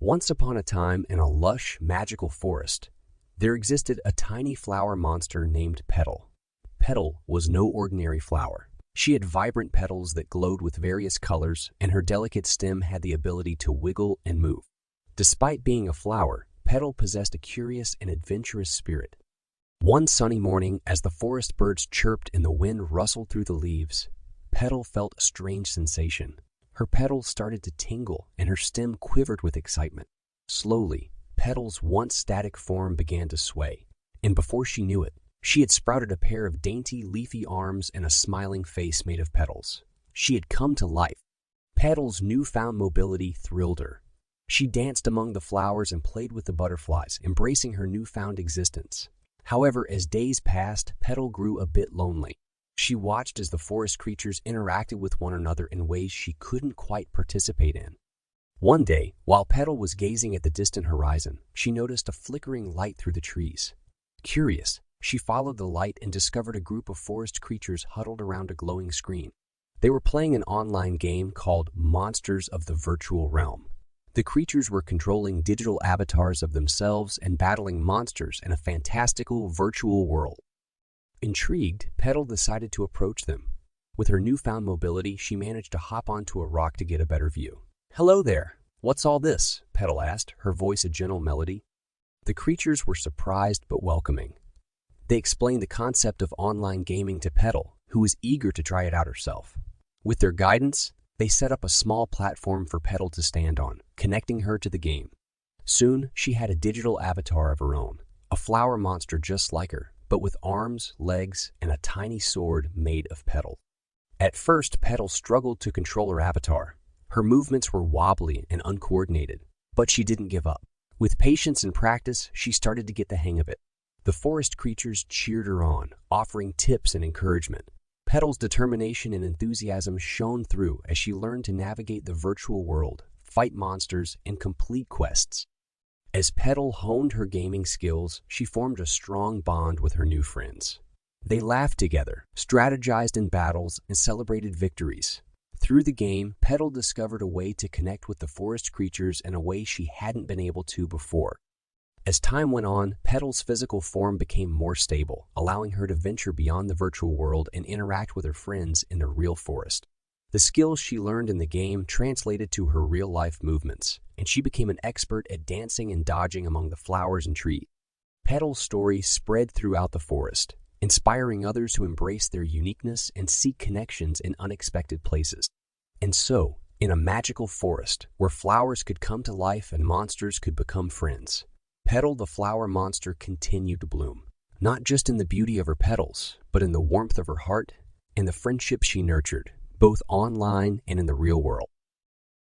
Once upon a time, in a lush, magical forest, there existed a tiny flower monster named Petal. Petal was no ordinary flower. She had vibrant petals that glowed with various colors, and her delicate stem had the ability to wiggle and move. Despite being a flower, Petal possessed a curious and adventurous spirit. One sunny morning, as the forest birds chirped and the wind rustled through the leaves, Petal felt a strange sensation. Her petals started to tingle, and her stem quivered with excitement. Slowly, Petal's once static form began to sway, and before she knew it, she had sprouted a pair of dainty, leafy arms and a smiling face made of petals. She had come to life. Petal's newfound mobility thrilled her. She danced among the flowers and played with the butterflies, embracing her newfound existence. However, as days passed, Petal grew a bit lonely. She watched as the forest creatures interacted with one another in ways she couldn't quite participate in. One day, while Petal was gazing at the distant horizon, she noticed a flickering light through the trees. Curious, she followed the light and discovered a group of forest creatures huddled around a glowing screen. They were playing an online game called Monsters of the Virtual Realm. The creatures were controlling digital avatars of themselves and battling monsters in a fantastical virtual world. Intrigued, Petal decided to approach them. With her newfound mobility, she managed to hop onto a rock to get a better view. "Hello there. What's all this?" Petal asked, her voice a gentle melody. The creatures were surprised but welcoming. They explained the concept of online gaming to Petal, who was eager to try it out herself. With their guidance, they set up a small platform for Petal to stand on, connecting her to the game. Soon, she had a digital avatar of her own, a flower monster just like her, but with arms, legs, and a tiny sword made of petals. At first, Petal struggled to control her avatar. Her movements were wobbly and uncoordinated, but she didn't give up. With patience and practice, she started to get the hang of it. The forest creatures cheered her on, offering tips and encouragement. Petal's determination and enthusiasm shone through as she learned to navigate the virtual world, fight monsters, and complete quests. As Petal honed her gaming skills, she formed a strong bond with her new friends. They laughed together, strategized in battles, and celebrated victories. Through the game, Petal discovered a way to connect with the forest creatures in a way she hadn't been able to before. As time went on, Petal's physical form became more stable, allowing her to venture beyond the virtual world and interact with her friends in the real forest. The skills she learned in the game translated to her real-life movements, and she became an expert at dancing and dodging among the flowers and trees. Petal's story spread throughout the forest, inspiring others to embrace their uniqueness and seek connections in unexpected places. And so, in a magical forest where flowers could come to life and monsters could become friends, Petal the flower monster continued to bloom, not just in the beauty of her petals, but in the warmth of her heart and the friendships she nurtured, both online and in the real world.